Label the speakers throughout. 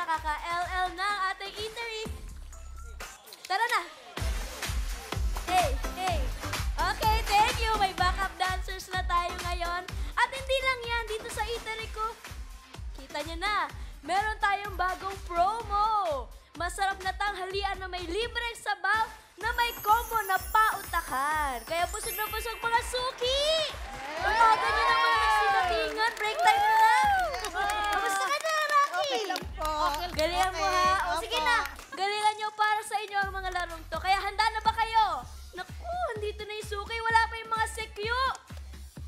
Speaker 1: kaka-LL na ang ating eatery. Tara na! Hey, hey. Okay, thank you. May backup dancers na tayo ngayon. At hindi lang yan, dito sa eatery ko. Kita nyo na, meron tayong bagong promo. Masarap na tanghalian na may libreng sabaw na may combo na pautakan. Kaya busog na busog mga suki! Tumagan nyo naman ang nagsidatingan. Break time na lang. Kamusta ka na, Rocky?
Speaker 2: Okay lang po.
Speaker 1: Galingan mo ha. O sige na, galingan nyo para sa inyo ang mga larong to. Kaya handa na ba kayo? Naku, andito na yung suki. Wala pa yung mga sekyo.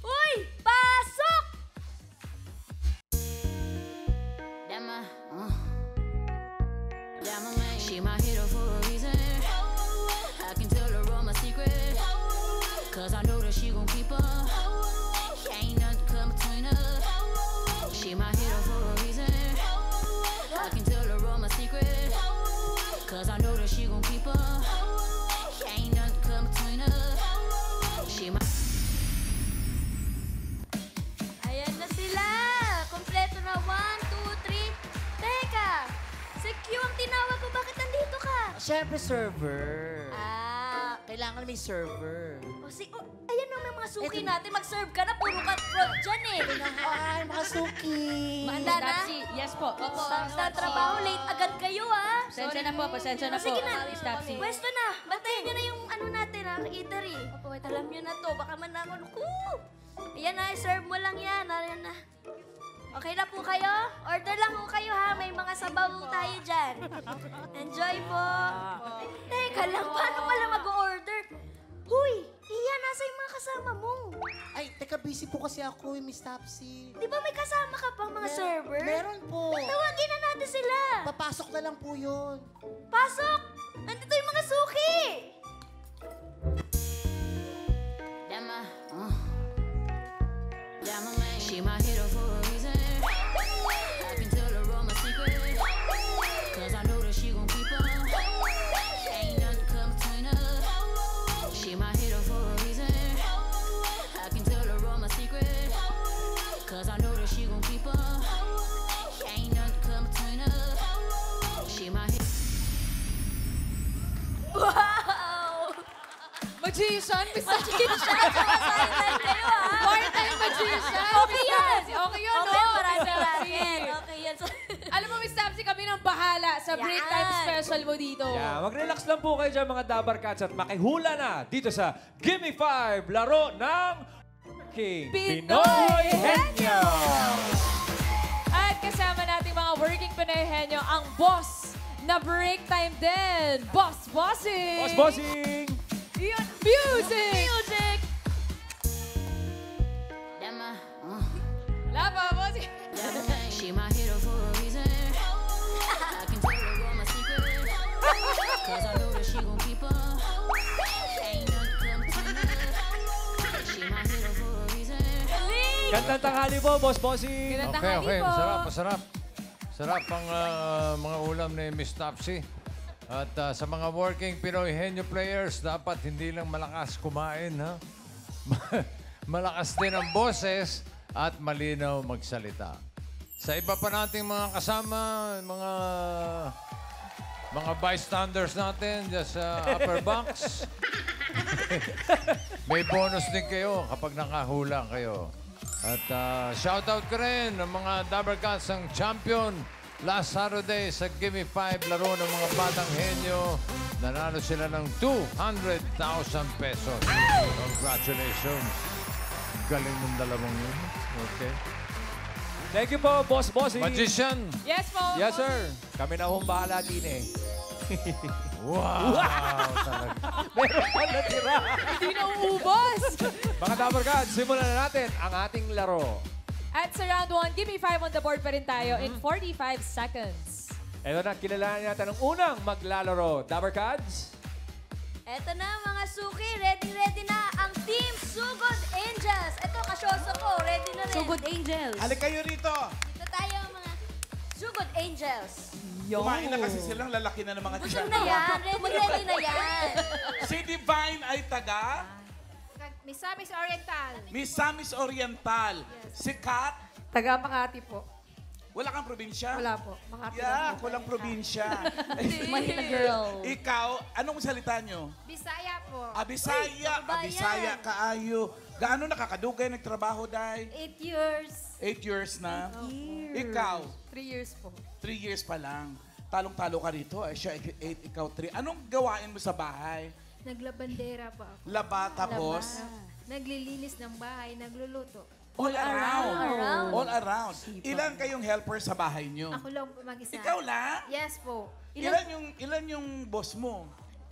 Speaker 1: Uy, pasok!
Speaker 3: She my hero for a reason. I can tell her all my secrets, cause I know that she gon' keep up. Ain't nothing come between us. She my hero for a reason. I can tell her all my secrets, cause I know that she gon' keep up. Ain't nothing come between us. She my...
Speaker 1: Ayan na sila. Kompleto na. 1, 2, 3. Teka, si Q ang tinawag ko. Bakit nandito ka?
Speaker 2: Siyempre, server.
Speaker 1: Kailangan
Speaker 2: may server.
Speaker 1: Ayan na may mga suki natin. Mag-serve ka na. Puro ka prod dyan eh.
Speaker 2: Ay, mga suki.
Speaker 1: Maanda na?
Speaker 4: Yes po. Opo.
Speaker 1: Sa trabaho, late agad kayo ah.
Speaker 4: Pasensya na po, pasensya na po.
Speaker 1: Sige na.
Speaker 4: Stopsy.
Speaker 1: Pwesto na. Bantayan nyo na yung ano natin ha, eatery. Alam nyo na to. Baka man ako. Ayan na, serve mo lang yan. Ayan na. Okay na po kayo? Order lang po kayo ha. May mga sabaw tayo dyan. Enjoy po. Teka lang, paano pala mag-order? Huy, Ian, nasa yung mga kasama mo?
Speaker 2: Ay, teka, busy po kasi ako, Miss Topsy.
Speaker 1: Di ba may kasama ka pang mga server?
Speaker 2: Meron po.
Speaker 1: Tawagin na natin sila.
Speaker 2: Papasok na lang po yun.
Speaker 1: Pasok! Nandito yung mga suki!
Speaker 3: She my hero for a reason. I can tell her all my secrets, cause I know that she gon' keep up. Ain't nothing come between us. She my hero for a reason. I can tell her all my secrets, cause I know that she gon' keep up. Ain't nothing come between us. She my hero.
Speaker 1: Wow!
Speaker 4: Magician, Miss
Speaker 1: Magician! Sumasayin kayo ha!
Speaker 4: Bakit tayong magician?
Speaker 1: Okay yan!
Speaker 4: Okay yun,
Speaker 1: Okay,
Speaker 4: no?
Speaker 1: marami. Okay yan.
Speaker 4: Alam mo, Miss Topsy, kami nang bahala sa break time
Speaker 1: Yan.
Speaker 4: special mo dito.
Speaker 5: Yeah, mag-relax lang po kayo dyan mga Dabar Cats at makihula na dito sa Gimme 5, laro ng King Pinoy Henyo!
Speaker 4: At kasama nating mga working Pinoy Henyo, ang boss na break time din. Boss Bossing!
Speaker 5: Boss Bossing!
Speaker 4: Yun, music!
Speaker 1: Music!
Speaker 4: Lava, Bossing!
Speaker 3: She my hero for a reason. I can tell her all my secrets, cause I know that she gon' keep up. Ain't nothing come between us. She my hero for a reason.
Speaker 5: Gandang tanghali po, Boss Bossing!
Speaker 4: Gandang
Speaker 6: Okay,
Speaker 4: tanghali
Speaker 6: okay.
Speaker 4: po.
Speaker 6: Masarap, masarap. Sarap ang mga ulam ni Miss Topsy. At sa mga working Pinoy Henyo players, dapat hindi lang malakas kumain, ha? Malakas din ang boses at malinaw magsalita. Sa iba pa nating mga kasama, mga bystanders natin dyan sa upper bunks, may bonus din kayo kapag nakahula kayo. At shoutout ko rin ng mga Dabar Cats ang champion last Saturday sa Gimme 5 laro ng mga Batang Henyo. Nanalo sila ng 200,000 pesos. Congratulations. Galing ng dalawang yun. Okay.
Speaker 5: Thank you po, Boss Bossing!
Speaker 6: Magician.
Speaker 4: Yes po.
Speaker 5: Yes, sir. Kami na hong bahala din eh.
Speaker 6: Wow. Talaga.
Speaker 5: Meron pa natira.
Speaker 4: Hindi na uubos.
Speaker 5: Mga Dabar Cats, simulan na natin ang ating laro.
Speaker 4: At sa round 1, give me 5 on the board pa rin tayo in 45 seconds.
Speaker 5: Ito na, kilalanin natin ang unang maglalaro. Dabar Cats?
Speaker 1: Eto na mga suki, ready na ang Team Sugod Angels. Eto, kasyoso ko, ready na rin.
Speaker 4: Sugod Angels.
Speaker 7: Halik kayo rito.
Speaker 1: Dito tayo mga Sugod Angels.
Speaker 7: Kumain na kasi silang lalaki na ng mga
Speaker 1: Busog
Speaker 7: tiyan.
Speaker 1: na yan, ready na yan.
Speaker 7: Si Divine ay taga
Speaker 8: Misamis Oriental.
Speaker 7: Misamis Oriental. Si Kat,
Speaker 8: Taga Makati po.
Speaker 7: Wala kang probinsya?
Speaker 8: Wala po. Makati lang
Speaker 7: Yeah,
Speaker 8: po.
Speaker 7: walang probinsya.
Speaker 1: Manila girl.
Speaker 7: Ikaw, anong salita nyo?
Speaker 8: Bisaya po.
Speaker 7: Abisaya.
Speaker 1: kabayan.
Speaker 7: Abisaya, kaayo. Gaano nakakadugay nagtrabaho, Day?
Speaker 8: 8 years.
Speaker 7: 8 years na. Ikaw,
Speaker 8: 3 years po.
Speaker 7: 3 years pa lang. Talong-talo ka rito. Ay, siya 8, ikaw 3. Anong gawain mo sa bahay?
Speaker 8: Naglabandera pa ako.
Speaker 7: Laba, tapos?
Speaker 8: Naglilinis ng bahay, nagluluto.
Speaker 7: All around.
Speaker 1: around.
Speaker 7: All around. Ilan kayong helper sa bahay nyo?
Speaker 8: Ako lang po mag-isa.
Speaker 7: Ikaw lang?
Speaker 8: Yes po.
Speaker 7: Ilan yung boss mo?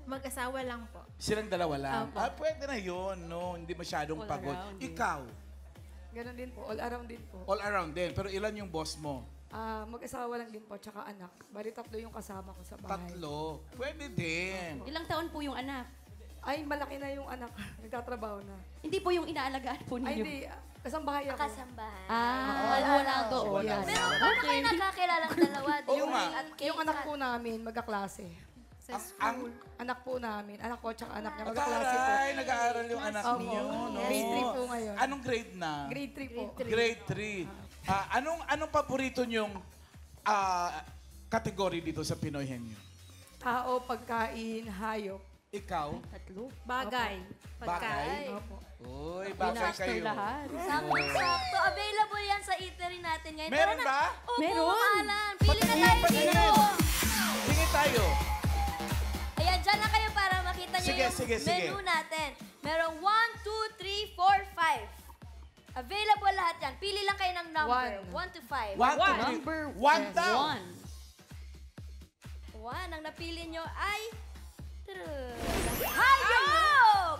Speaker 8: Mag-asawa lang po.
Speaker 7: Silang dalawa lang.
Speaker 8: Opo.
Speaker 7: Pwede na yun, no? Hindi masyadong pagod. Ikaw,
Speaker 8: Ganon din po. All around din po.
Speaker 7: all around din. Pero ilan yung boss mo?
Speaker 8: Mag-asawa lang din po, tsaka anak. Bali, 3 yung kasama ko sa bahay.
Speaker 7: 3. Pwede din.
Speaker 1: Ilang taon po yung anak?
Speaker 8: Ay, malaki na yung anak. Nagtatrabaho na.
Speaker 1: Hindi po yung inaalagaan po
Speaker 8: Ay,
Speaker 1: ninyo.
Speaker 8: hindi. Kasambahay ako.
Speaker 1: Kasambahay. Wala doon.
Speaker 8: Yes.
Speaker 1: Pero paano kayo nagkakilalang dalawa?
Speaker 7: Oo nga.
Speaker 1: At
Speaker 8: Yung anak po namin, magkaklase. Sa school. Anak po namin. Anak ko, tsaka anak niya. Magkaklase po.
Speaker 7: Taray, nag-aaral yung anak
Speaker 8: Opo.
Speaker 7: niyo, no?
Speaker 8: Grade 3 po ngayon.
Speaker 7: Anong grade na?
Speaker 8: Grade 3 po.
Speaker 7: Grade 3. Anong paborito niyong kategory dito sa Pinoy Henyo?
Speaker 8: Tao, pagkain, hayop.
Speaker 7: Ikaw?
Speaker 8: Bagay.
Speaker 7: Bagay?
Speaker 8: Opo.
Speaker 7: Uy, bagay kayo.
Speaker 1: Sakto. Available yan sa eatery natin ngayon.
Speaker 7: Meron
Speaker 1: Tara na.
Speaker 7: ba?
Speaker 1: Opo, Alan. Pili na tayo dito.
Speaker 7: Tingin tayo.
Speaker 1: Ayan, dyan lang kayo para makita niyo
Speaker 7: Sige,
Speaker 1: yung
Speaker 7: sige,
Speaker 1: menu
Speaker 7: sige.
Speaker 1: natin. Merong 1, 2, 3, 4, 5. Available lahat yan. Pili lang kayo ng number. 1 to 5.
Speaker 7: 1, 2, 3. 1 daw.
Speaker 1: 1. Ang napili nyo ay... Hayop!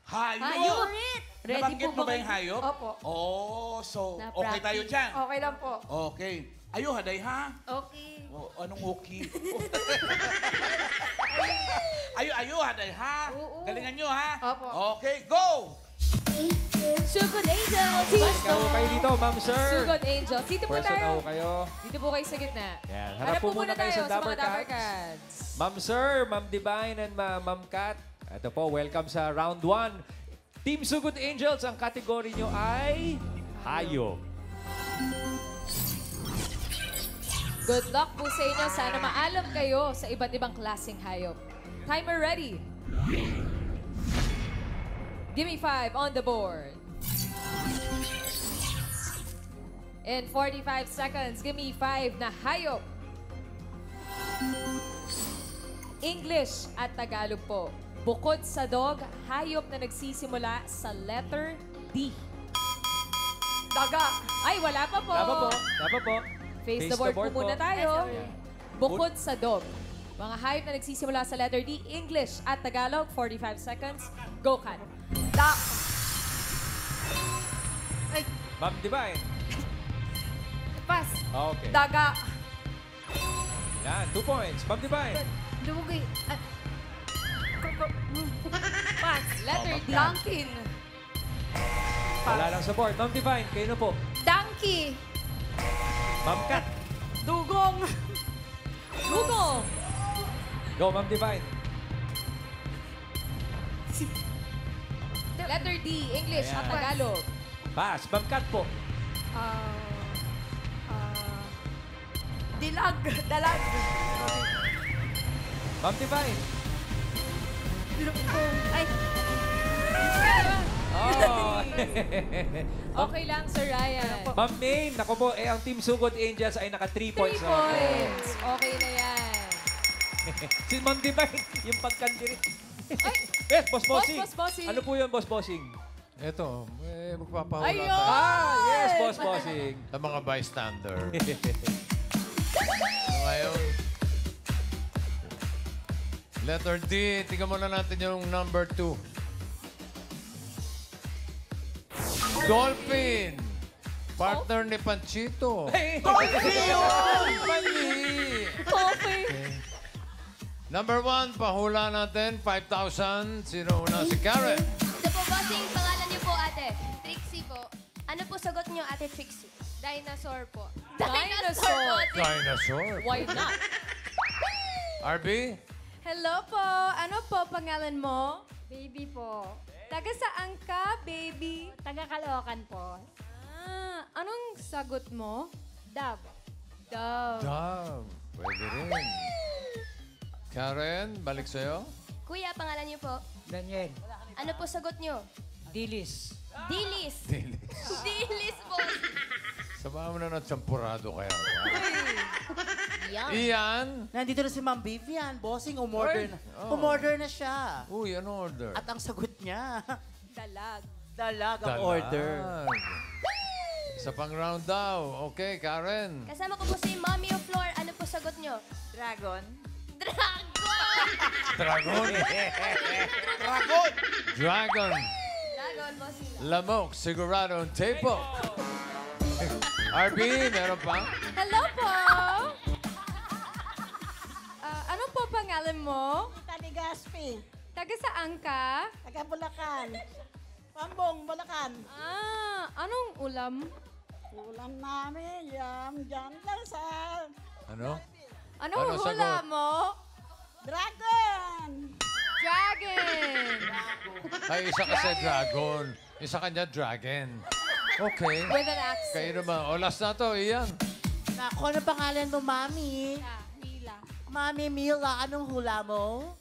Speaker 7: Hayop.
Speaker 1: Ulit!
Speaker 7: Nabanggit mo ba yung hayop?
Speaker 8: Opo.
Speaker 7: Oh, so okay
Speaker 1: Na-practice.
Speaker 7: tayo dyan.
Speaker 8: Okay lang po.
Speaker 7: Okay. Ayo, haday ha?
Speaker 8: Okay.
Speaker 7: Oh, anong okay? ayo, haday ha? Galingan nyo ha?
Speaker 8: Opo.
Speaker 7: Okay, go!
Speaker 1: Sugod Angels!
Speaker 5: Ikaw kayo dito, ma'am sir.
Speaker 4: Sugod Angels. Dito po
Speaker 5: Person
Speaker 4: tayo.
Speaker 5: na kayo.
Speaker 4: Dito po kayo sa gitna.
Speaker 5: Yan, harap po muna kayo sa
Speaker 4: mga
Speaker 5: Dabber
Speaker 4: Dabber
Speaker 5: Cats.
Speaker 4: Cats.
Speaker 5: Ma'am Sir, Ma'am Divine, and Ma'am Kat. Ito po, welcome sa round 1. Team Sugod Angels, ang kategory nyo ay hayop.
Speaker 4: Good luck po sa inyo. Sana maalam kayo sa iba't ibang klaseng hayop. Timer ready. Give me 5 on the board. In 45 seconds, give me 5 na hayop. English at Tagalog po. Bukod sa dog, hayop na nagsisimula sa letter D.
Speaker 8: Daga.
Speaker 4: Ay, wala pa po.
Speaker 5: Dapat po.
Speaker 4: Face the board po muna tayo. Bukod sa dog. Mga hayop na nagsisimula sa letter D, English at Tagalog, 45 seconds. Go, Kat.
Speaker 8: Duck.
Speaker 5: Ma'am Divine.
Speaker 8: Pass.
Speaker 5: Okay.
Speaker 8: Daga.
Speaker 5: Yan, 2 points. Ma'am Divine.
Speaker 8: Dumugi. Pass.
Speaker 4: Letter D.
Speaker 8: Dunkin.
Speaker 5: Wala lang sa board. Ma'am Divine, kayo na po.
Speaker 8: Donkey.
Speaker 5: Ma'am Kat.
Speaker 8: Dugong.
Speaker 4: Google.
Speaker 5: Go, Ma'am Divine.
Speaker 4: Letter D, English at
Speaker 5: Ayan.
Speaker 4: Tagalog.
Speaker 5: Pass. Ma'am Kat po.
Speaker 8: Dilag. Dalag.
Speaker 5: Ma'am Divine.
Speaker 8: Ay.
Speaker 5: Oh.
Speaker 4: Okay lang, Sir Ryan.
Speaker 5: Ma'am Maine, naku po, ang Team Sugod Angels ay naka 3
Speaker 4: 3
Speaker 5: points. na.
Speaker 4: points. Okay na yan.
Speaker 5: Si Ma'am Divine, yung pagkandiri. Yes, Boss Bossing.
Speaker 4: Boss Bossing.
Speaker 5: Ano po yun, Boss Bossing?
Speaker 6: Ito, magpapahula
Speaker 4: Ayun!
Speaker 6: tayo
Speaker 5: Yes, Boss Bossing.
Speaker 6: sa mga bystander. So, ngayon, letter D, tingnan muna natin yung number 2. Dolphin! Partner ni Panchito. Mali!
Speaker 4: Coffee.
Speaker 6: Number 1, pahula natin, 5,000. Sino una? Si Karen.
Speaker 9: Ito po, bossing, pangalan niyo po, ate. Trixie po. Ano po sagot niyo, ate Trixie? Dinosaur po.
Speaker 4: Dinosaur.
Speaker 6: Dinosaur.
Speaker 4: Why not?
Speaker 6: RB?
Speaker 9: Hello po. Ano po pangalan mo? Baby po. Taga saan ka, baby? Taga Caloocan po. Anong sagot mo? Dab.
Speaker 4: Dove.
Speaker 6: Dove. Pwede rin. Karen, balik sa'yo.
Speaker 9: Kuya, pangalan niyo po?
Speaker 2: Daniel.
Speaker 9: Ano po sagot niyo?
Speaker 2: Dilis.
Speaker 9: Dilis. Dilis, boss.
Speaker 6: Sabahan mo na ng champurado kaya.
Speaker 9: Yan.
Speaker 6: Ian.
Speaker 2: Nandito na si Ma'am Vivian. Bossing, umorder na.
Speaker 6: Oh.
Speaker 2: Umorder na siya.
Speaker 6: Uy, ano order?
Speaker 2: At ang sagot niya,
Speaker 4: Dalag.
Speaker 2: dalag ang
Speaker 6: Dalag.
Speaker 2: order.
Speaker 6: Isa pang round daw. Okay, Karen.
Speaker 9: Kasama ko po si Mommy of Floor. Ano po sagot niyo?
Speaker 8: Dragon.
Speaker 9: Dragon!
Speaker 6: Dragon.
Speaker 7: Dragon!
Speaker 6: Dragon.
Speaker 9: Dragon, boss.
Speaker 6: Lamok, sigurado ang tapo. RB, meron pa?
Speaker 4: Hello po! Ano po pangalan mo?
Speaker 10: Tani Gaspi,
Speaker 4: Taga saan ka?
Speaker 10: taga Bulacan. Pambong, Bulacan.
Speaker 4: Anong ulam?
Speaker 10: Ulam namin, yam, dyan lang sa
Speaker 6: Ano?
Speaker 4: Anong
Speaker 6: Ano sagot?
Speaker 4: hula mo?
Speaker 10: Dragon.
Speaker 4: Dragon!
Speaker 6: Ay, isa kasi dragon. Isa kanya dragon. Okay.
Speaker 4: With an accent.
Speaker 6: Kayo naman. O, last na to, Ian.
Speaker 2: Nako, ano pangalan mo, Mami?
Speaker 10: Mila.
Speaker 2: Mami Mila, anong hula mo?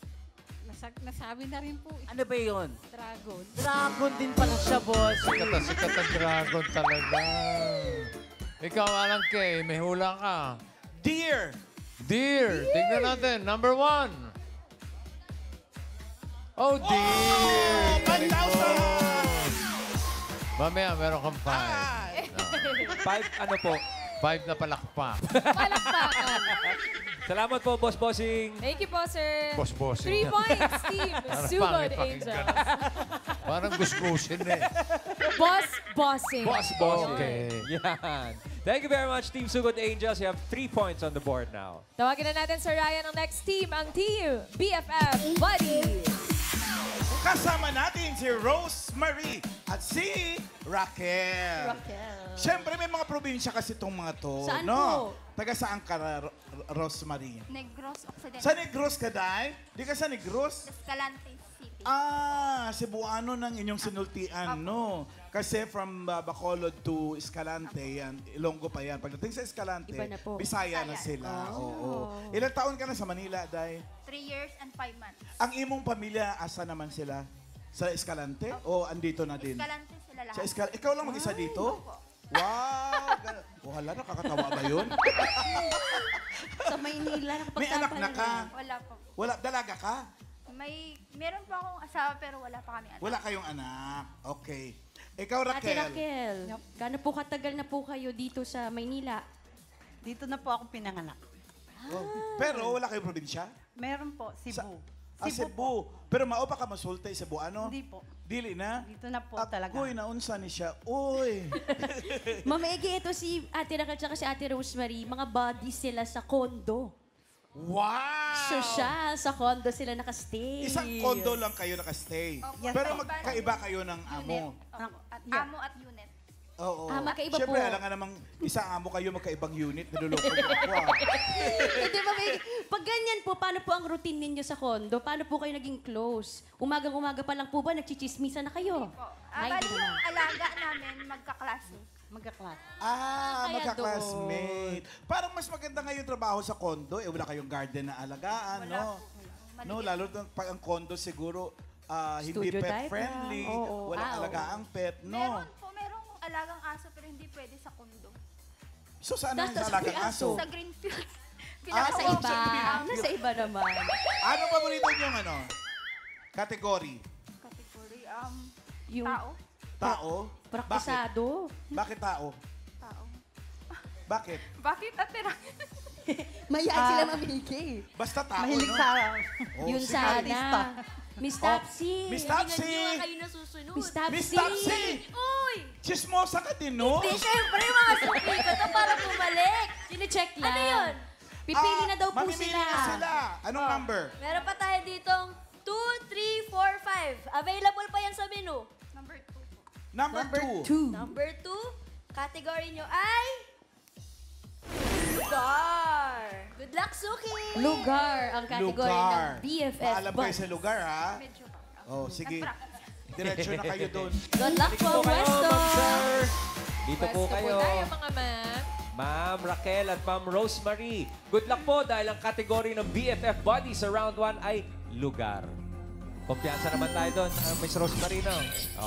Speaker 10: Nasabi na rin po,
Speaker 2: Ano ba yun?
Speaker 10: dragon.
Speaker 2: Dragon din pala siya, boss.
Speaker 6: Sikat na dragon talaga. Ikaw, Alan Kay, may hula ka.
Speaker 7: Deer!
Speaker 6: Deer. Tignan natin. Number 1. Oh, deer. Galing mo.
Speaker 7: 1,000!
Speaker 6: Mamaya, meron kang
Speaker 5: 5, ano po?
Speaker 6: 5 na palakpak.
Speaker 4: Palakpakan.
Speaker 5: Salamat po, Boss Bossing.
Speaker 4: Thank you po, sir.
Speaker 6: Boss-bossing.
Speaker 4: 3 points, team. Sugod
Speaker 6: pangit
Speaker 4: Angel.
Speaker 6: Parang gusgusin eh.
Speaker 4: Boss Bossing.
Speaker 5: Boss Bossing.
Speaker 6: Okay.
Speaker 5: Yan. Thank you very much, Team Sugod Angels. You have 3 points on the board now.
Speaker 4: Tawagin na natin, Sir Ryan, ang next team, ang team BFF Buddies.
Speaker 7: Kasama natin si Rosemary at si Raquel. Siyempre, may mga probinsya kasi itong mga to.
Speaker 1: Saan
Speaker 7: no? Taga saan ka, Rosemary?
Speaker 9: Negros Occidental.
Speaker 7: Sa Negros ka, Day? Di ka sa Negros?
Speaker 9: Escalante City.
Speaker 7: Cebuano ng inyong sinultian, no? Kasi from Bacolod to Escalante, yan, Ilonggo pa yan. Pagdating sa Escalante,
Speaker 1: Iba na po.
Speaker 7: Bisaya na sila. Oo. Ilang taon ka na sa Manila, Day?
Speaker 9: 3 years and 5 months.
Speaker 7: Ang imong pamilya, asa naman sila? Sa Escalante? O andito na din?
Speaker 9: Escalante sila lahat.
Speaker 7: Sa Escalante? Ikaw lang mag-isa dito? Wow! Hala, nakakatawa ba yun?
Speaker 1: Sa Maynila,
Speaker 7: May anak na ka?
Speaker 9: Wala po.
Speaker 7: Wala, dalaga ka?
Speaker 9: Meron po akong asawa pero wala pa kami anak.
Speaker 7: Wala kayong anak. Okay. Ikaw,
Speaker 1: Ate
Speaker 7: Raquel.
Speaker 1: Raquel, gaano po katagal na po kayo dito sa Maynila?
Speaker 10: Dito na po ako pinanganak.
Speaker 7: Oh, pero wala kayong probinsya?
Speaker 10: Meron po, Cebu.
Speaker 7: Cebu. Pero maupa ka masulta Cebu, ano?
Speaker 10: Hindi po.
Speaker 7: Dili na?
Speaker 10: Dito na po talaga.
Speaker 7: Uy, naunsa ni siya. Uy.
Speaker 1: Mamaigi, ito si Ate Raquel at si Ate Rosemary, mga buddies sila sa condo.
Speaker 7: Wow!
Speaker 1: Social, sa condo sila nakastay.
Speaker 7: Isang condo lang kayo nakastay.
Speaker 10: Yes,
Speaker 7: Pero
Speaker 10: po.
Speaker 7: magkaiba kayo ng amo.
Speaker 9: Amo at unit.
Speaker 7: Oo.
Speaker 1: magkaiba
Speaker 7: Siyempre,
Speaker 1: po.
Speaker 7: alam nga namang isang amo kayo magkaibang unit. Niluloko mo ako.
Speaker 1: Hindi, mamaigi. Pag ganyan po, paano po ang routine ninyo sa condo? Paano po kayo naging close? Umagang-umaga pa lang po ba, nagchichismisan na kayo? Ay,
Speaker 9: Bali
Speaker 1: hindi
Speaker 9: yung
Speaker 1: naman.
Speaker 9: alaga namin magkaklase.
Speaker 10: Magkaklat.
Speaker 1: Kaya
Speaker 7: Magka-classmate. Parang mas maganda ngayon trabaho sa condo. Wala kayong garden na alagaan, no? No, lalo na pag ang condo siguro hindi
Speaker 1: Studio type
Speaker 7: pet-friendly.
Speaker 1: lang. Oo.
Speaker 7: Walang alagaang pet, no?
Speaker 9: Merong alagang aso pero hindi pwede sa kondo.
Speaker 7: So, saan ang
Speaker 1: Tapos
Speaker 7: alagang
Speaker 1: may
Speaker 7: aso?
Speaker 9: Sa Greenfield.
Speaker 1: Nasa
Speaker 7: oo,
Speaker 1: iba.
Speaker 7: sa Greenfield.
Speaker 1: Nasa iba naman.
Speaker 7: Ano paborito niyong category?
Speaker 9: Category,
Speaker 1: Yung
Speaker 9: tao.
Speaker 7: Tao?
Speaker 1: praktisado.
Speaker 7: Bakit tao?
Speaker 9: Tao.
Speaker 7: Bakit?
Speaker 9: Bakit atira?
Speaker 1: Mayaan sila mamigay.
Speaker 7: Basta tao,
Speaker 10: Mahilig
Speaker 7: no?
Speaker 10: sa...
Speaker 7: Oh,
Speaker 1: Yun
Speaker 7: sige.
Speaker 1: sana. Miss Tapsi.
Speaker 7: Miss Tapsi!
Speaker 1: kayo nasusunod. Miss Tapsi.
Speaker 7: Miss Tapsi!
Speaker 1: Uy!
Speaker 7: Chismosa ka din, no?
Speaker 1: Di, syempre, mga suki ko to para bumalik. Sine-check lang. Ano yun? Pipili na daw po
Speaker 7: mamimili
Speaker 1: sila.
Speaker 7: na sila. Anong number?
Speaker 1: Meron pa tayo ditong 2, 3, 4, 5. Available pa yan sa menu.
Speaker 9: Number 2 po.
Speaker 7: Number 2.
Speaker 1: Number 2, category nyo ay... Lugar. Good luck, Suki. Lugar ang category ng BFF
Speaker 7: Maalam kayo sa lugar, ha?
Speaker 9: Medyo pa.
Speaker 7: Oh, sige. Diretso na kayo doon.
Speaker 1: Good luck po,
Speaker 5: Dito kayo,
Speaker 1: Westo.
Speaker 5: ma'am, sir. Dito po
Speaker 4: Pwesto
Speaker 5: kayo.
Speaker 4: po tayo, mga ma'am.
Speaker 5: Ma'am Raquel at Ma'am Rosemary. Good luck po dahil ang kategory ng BFF Body sa round 1 ay lugar. Kumpiyansa naman tayo doon, Miss Rosemary, no?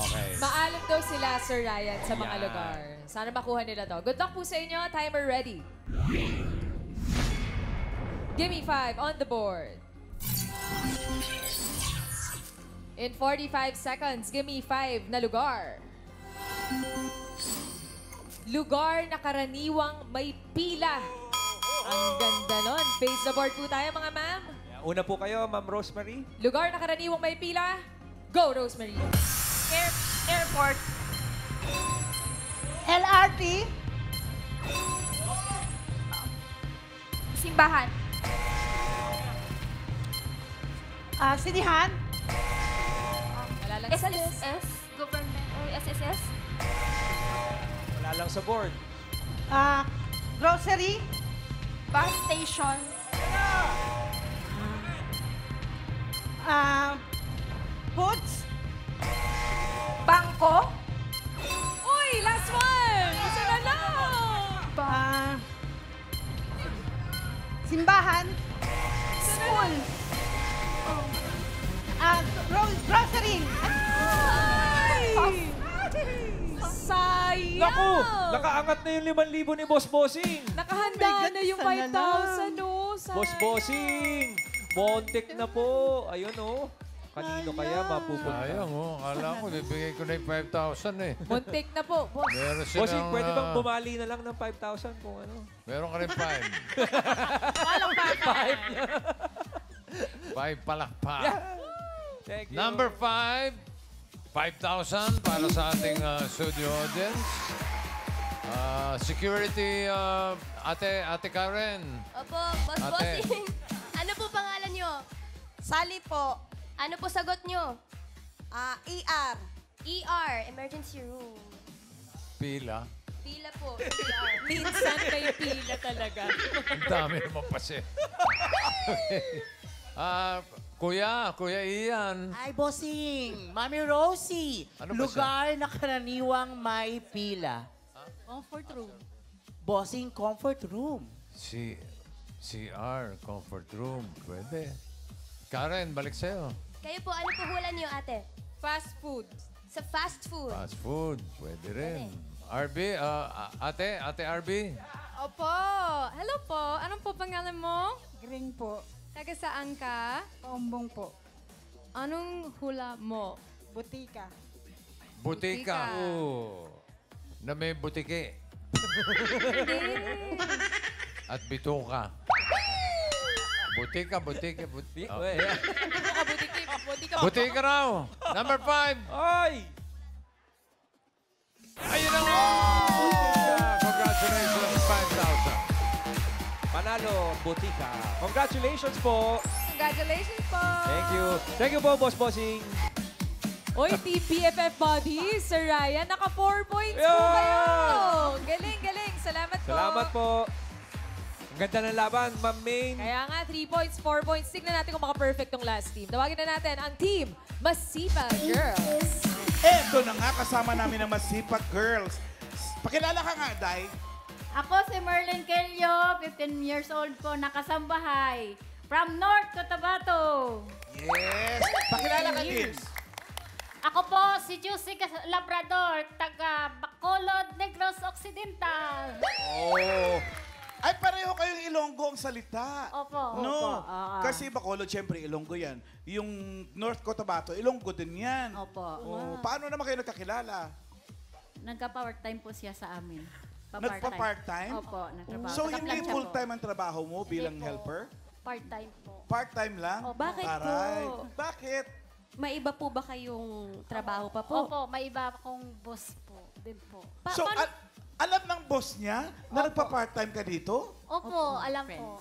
Speaker 5: Okay.
Speaker 4: Maalam daw sila, Sir Ryan, sa mga
Speaker 5: Yan.
Speaker 4: lugar. Sana makuha nila to. Good luck po sa inyo. Timer ready. Give me 5 on the board. In 45 seconds, give me 5 na lugar. Lugar na karaniwang may pila. Ang ganda nun. Face the board po tayo, mga ma'am.
Speaker 5: Una po kayo, Ma'am Rosemary.
Speaker 4: Lugar na karaniwang may pila. Go, Rosemary.
Speaker 10: Airport. LRT.
Speaker 9: Simbahan.
Speaker 10: Sinihan.
Speaker 4: Wala lang sa list.
Speaker 9: SSS. Government or SSS.
Speaker 5: Wala lang sa board.
Speaker 10: Grocery.
Speaker 9: Bus station.
Speaker 10: Foods.
Speaker 9: Bangko.
Speaker 4: Uy, last one! Isa na lang!
Speaker 10: Simbahan.
Speaker 4: School.
Speaker 10: Grocery.
Speaker 4: Sayang!
Speaker 5: Naku! Nakaangat na yung 5,000 ni Boss Bossing.
Speaker 4: Nakahanda na yung 5,000, no?
Speaker 5: Boss Bossing! Montek na po. Ayun, oh. Kanino kaya mapupunta?
Speaker 6: Sayang, oh. Akala ko, bibigay ko na yung 5,000 eh.
Speaker 4: Muntik na po, boss.
Speaker 6: Meron silang,
Speaker 5: Bossing, pwede bang bumali na lang ng 5,000 kung ano?
Speaker 6: Meron ka rin 5. 5 palakpak.
Speaker 5: Thank you.
Speaker 6: Number 5, 5,000 para sa ating studio audience. Security, Ate Karen.
Speaker 9: Opo, Boss
Speaker 6: Ate.
Speaker 9: Bossing. Ano po pangalan nyo?
Speaker 11: Sally po.
Speaker 9: Ano po sagot nyo?
Speaker 11: ER.
Speaker 9: ER, emergency room.
Speaker 6: Pila.
Speaker 9: Pila po, ER.
Speaker 4: Minsan may pila talaga.
Speaker 6: Ang dami naman kasi. Kuya Ian.
Speaker 2: Ay, bossing. Mami Rosie.
Speaker 6: Ano ba
Speaker 2: Lugar na karaniwang may pila.
Speaker 11: Comfort room.
Speaker 2: Bossing, comfort room.
Speaker 6: CR, comfort room. Pwede. Karen, balik sa'yo.
Speaker 9: Kayo po, ano po hula nyo, ate?
Speaker 4: Fast food.
Speaker 9: Sa fast food.
Speaker 6: Fast food, pwede rin. RB, ate RB.
Speaker 12: Opo. Hello po. Anong po pangalan mo?
Speaker 10: Green po.
Speaker 12: Taga saan ka?
Speaker 10: Paumbong po.
Speaker 12: Anong hula mo?
Speaker 10: Butika.
Speaker 6: Butika. Oh. Na may butike. At bituka. Butika. Butika raw. Number 5.
Speaker 5: Ay!
Speaker 6: Ayun na nga! Congratulations, 5,000.
Speaker 5: Panalo, Butika. Congratulations po.
Speaker 12: Congratulations po.
Speaker 5: Thank you. Thank you po, Boss Bossing.
Speaker 4: Oy, Team BFF Body, Sir Ryan, naka 4 points po
Speaker 5: Yeah!
Speaker 4: kayo. Galing. Salamat po.
Speaker 5: Salamat po. Ang ganda ng laban, Ma'am Main.
Speaker 4: Kaya nga, 3 points, 4 points. Tignan natin kung maka-perfect tong last team. Tawagin na natin ang Team Masipag Girls.
Speaker 7: Eto na nga, kasama namin ang Masipag Girls. Pakilala ka nga, Day.
Speaker 11: Ako si Merlin Kelio, 15 years old po, nakasambahay. From North Cotabato.
Speaker 7: Yes. Pakilala ka din.
Speaker 11: Ako po si Jessica Labrador, taga Bacolod, Negros Occidental.
Speaker 7: Oh. Ay, pareho kayong Ilonggo ang salita.
Speaker 11: Opo.
Speaker 7: No.
Speaker 11: Opo.
Speaker 7: Kasi Bacolod, syempre, Ilonggo yan. Yung North Cotabato, Ilonggo din yan.
Speaker 11: Opo.
Speaker 7: Oh, paano naman kayo nagkakilala?
Speaker 11: Nagka-part-time po siya sa amin.
Speaker 7: Nagpa-part-time?
Speaker 11: Opo, nagtrabaho.
Speaker 7: So, hindi
Speaker 11: Nagka-plancha
Speaker 7: full-time ang trabaho mo bilang
Speaker 11: Hindi po.
Speaker 7: helper?
Speaker 11: Part-time po.
Speaker 7: Part-time lang?
Speaker 11: Opo.
Speaker 1: Bakit po?
Speaker 7: Aray. Bakit?
Speaker 1: May iba po ba kayong trabaho pa po?
Speaker 11: Opo, may iba akong boss po. Din po.
Speaker 7: So, alam ng boss niya na nagpa-part-time ka dito?
Speaker 11: Opo, alam po.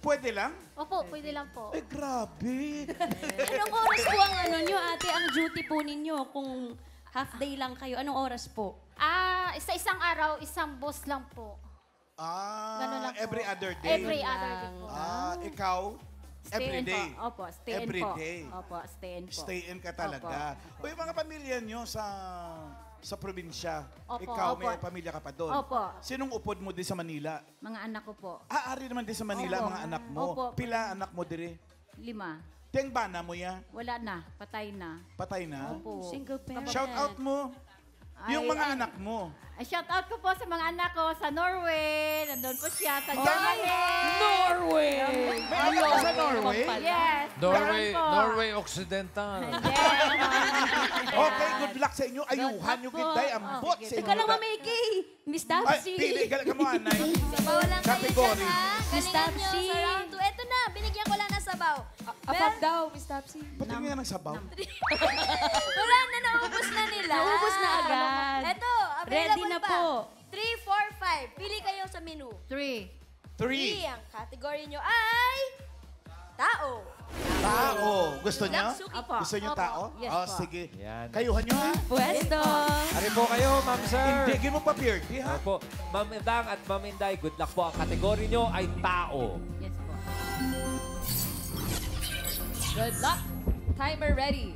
Speaker 7: Pwede lang?
Speaker 11: Opo, pwede lang po.
Speaker 7: Eh, grabe.
Speaker 1: Anong oras po ang ano nyo, ate, ang duty po ninyo? Kung half day lang kayo, anong oras po?
Speaker 11: Sa isang araw, isang boss lang po. Ganun lang po.
Speaker 7: Every other day?
Speaker 11: Every other day po.
Speaker 7: Ikaw? Every
Speaker 11: Stay in
Speaker 7: day?
Speaker 11: po. Opo, stay in
Speaker 7: Every
Speaker 11: po.
Speaker 7: day?
Speaker 11: Opo, stay in po.
Speaker 7: Stay in ka talaga. O yung mga pamilya nyo sa sa probinsya.
Speaker 11: Opo,
Speaker 7: Ikaw, may
Speaker 11: opo.
Speaker 7: pamilya ka pa doon.
Speaker 11: Opo.
Speaker 7: Sinong upod mo din sa Manila?
Speaker 11: Mga anak ko po.
Speaker 7: Ari naman din sa Manila,
Speaker 11: Opo.
Speaker 7: mga anak mo.
Speaker 11: Opo.
Speaker 7: Pila anak mo dire?
Speaker 11: 5.
Speaker 7: Tiyang bana mo ya?
Speaker 11: Wala na. Patay na.
Speaker 7: Patay na?
Speaker 11: Opo.
Speaker 1: Single parent.
Speaker 7: Shout out mo. Yung mga anak mo.
Speaker 11: Shout out ko po sa mga anak ko sa Norway. Nandun po siya sa Germany.
Speaker 4: Norway!
Speaker 7: May anak ka sa Norway?
Speaker 11: Yes.
Speaker 6: Norway,
Speaker 11: meron po.
Speaker 6: Norway Occidental.
Speaker 7: Okay, good luck sa inyo. Ayuhan yung ginday. Ang bot sa inyo.
Speaker 1: Ikaw lang mamiki. Miss
Speaker 7: Ay,
Speaker 1: Tapsi.
Speaker 7: pili ka mo, anay.
Speaker 1: Sabaw lang kayo
Speaker 7: Category.
Speaker 1: dyan, ha?
Speaker 12: Miss
Speaker 1: Galingan nyo
Speaker 12: Tapsi.
Speaker 1: sa round 2. Eto na, binigyan ko lang ng sabaw.
Speaker 4: Apat daw, Miss Tapsi.
Speaker 7: Pati nga ng sabaw.
Speaker 1: Wala na, naubos na nila.
Speaker 12: Naubos na agad.
Speaker 1: Eto, available
Speaker 12: Ready na
Speaker 1: pa.
Speaker 12: po.
Speaker 1: 3, 4, 5. Pili kayo sa menu.
Speaker 11: 3.
Speaker 7: 3.
Speaker 1: Ang category nyo ay... Tao.
Speaker 7: Tao. Gusto niyo?
Speaker 1: Suki.
Speaker 7: Gusto niyo tao?
Speaker 11: Yes
Speaker 7: Oh,
Speaker 11: po.
Speaker 7: sige.
Speaker 5: Yan.
Speaker 7: Kayuhan niyo, ha?
Speaker 12: Pwesto.
Speaker 5: Ari po kayo, Ma'am Sir.
Speaker 7: Hindi, gin mo pa Pierdy, ha?
Speaker 5: Opo. Ma'am Indang at Ma'am Inday, good luck po. Ang kategory nyo ay tao.
Speaker 11: Yes po.
Speaker 4: Good luck. Timer ready.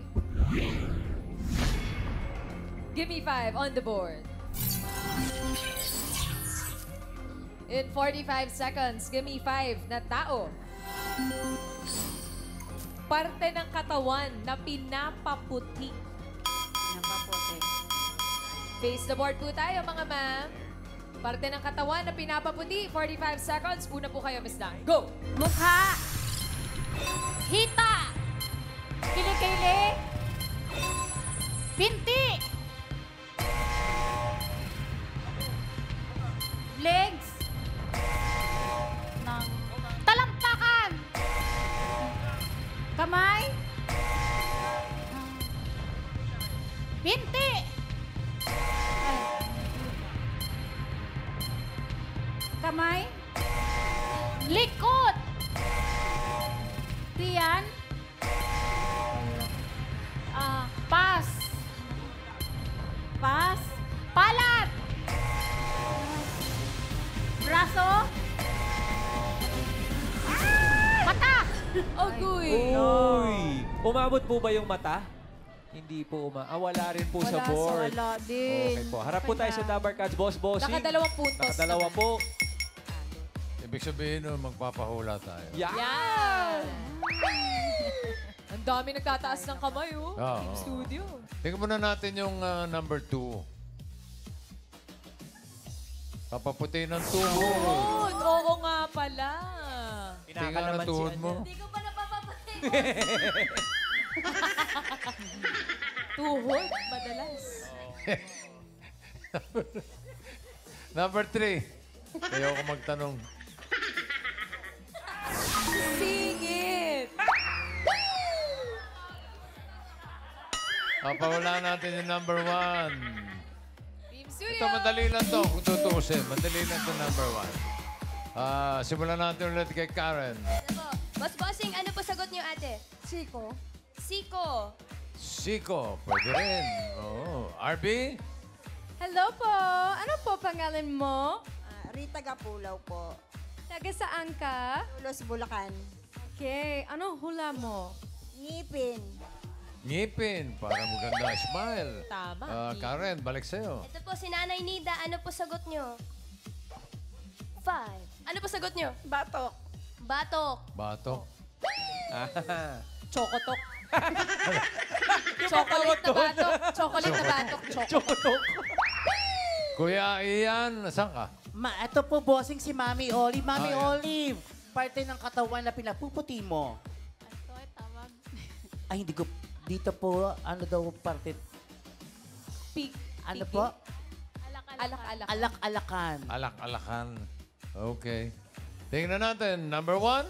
Speaker 4: Give me 5 on the board. In 45 seconds, give me 5 na tao. Parte ng katawan na pinapaputi.
Speaker 11: Napapote.
Speaker 4: Face the board po tayo, mga ma'am. Parte ng katawan na pinapaputi. 45 seconds. Una po kayo, Miss Dang. Go!
Speaker 11: Mukha. Hita. Kilikili. Pinti. Legs. Ng talampakan. Kamay. Pinti. Kamay. Likod. Tiyan. Pas. Pas. Palat. Braso. Mata.
Speaker 4: Agoy!
Speaker 5: Uy! Umabot po ba yung mata? Hindi po wala rin po sa board.
Speaker 11: Wala din.
Speaker 5: Okay po. Harap po tayo sa Dabar Cats, Boss Bossing.
Speaker 4: Nakadalawang puntos.
Speaker 5: Nakadalawa po.
Speaker 6: Ibig sabihin nun, magpapahula tayo.
Speaker 4: Yan! Ang dami nagtataas ng kamay, oh.
Speaker 6: Oo.
Speaker 4: Team Studio.
Speaker 6: Tingnan muna natin yung number 2. Papaputi ng tuhod.
Speaker 4: Tuhod! Oo nga pala.
Speaker 6: Tingnan ang tuhod mo.
Speaker 1: Hindi ko pa napapapatay.
Speaker 4: Tuhod, madalas.
Speaker 6: Number 3. Ayaw ko magtanong.
Speaker 4: Singit!
Speaker 6: Papahula natin yung number 1.
Speaker 4: Team Studio!
Speaker 6: Ito, madali lang to. Kung tutuusin, madali lang to number 1. Simulan natin ulit kay Karen.
Speaker 9: Ano po? Boss Bossing, ano po sagot niyo, ate?
Speaker 8: Chico.
Speaker 9: Siko.
Speaker 6: Siko, pwede rin. Oo. RB?
Speaker 12: Hello po. Ano po pangalan mo?
Speaker 10: Rita Gapulaw po.
Speaker 12: Taga saan ka?
Speaker 10: Tulos, Bulacan.
Speaker 12: Okay. Ano hula mo?
Speaker 10: Ngipin.
Speaker 6: Ngipin, para maganda smile.
Speaker 4: Tama.
Speaker 6: Karen, balik sa'yo.
Speaker 9: Ito po si Nanay Nida, ano po sagot niyo? 5. Ano po sagot niyo?
Speaker 10: Batok.
Speaker 9: Batok.
Speaker 6: Batok.
Speaker 4: Chokotok. Chocolate na batok. Chocolate na batok.
Speaker 5: Chokotok.
Speaker 6: Kuya Ian, saan ka?
Speaker 2: Ito po, bossing si Mami Olive. Mami
Speaker 6: Ah, yeah.
Speaker 2: Olive, parte ng katawan na pinapuputi mo.
Speaker 11: Ito ay tawag.
Speaker 2: Ay, hindi ko. Dito po, ano daw parte?
Speaker 4: Pig.
Speaker 2: Ano po?
Speaker 4: Alak-alak.
Speaker 2: Alak-alakan.
Speaker 6: Alak-alakan. Okay. Tingnan natin. Number 1.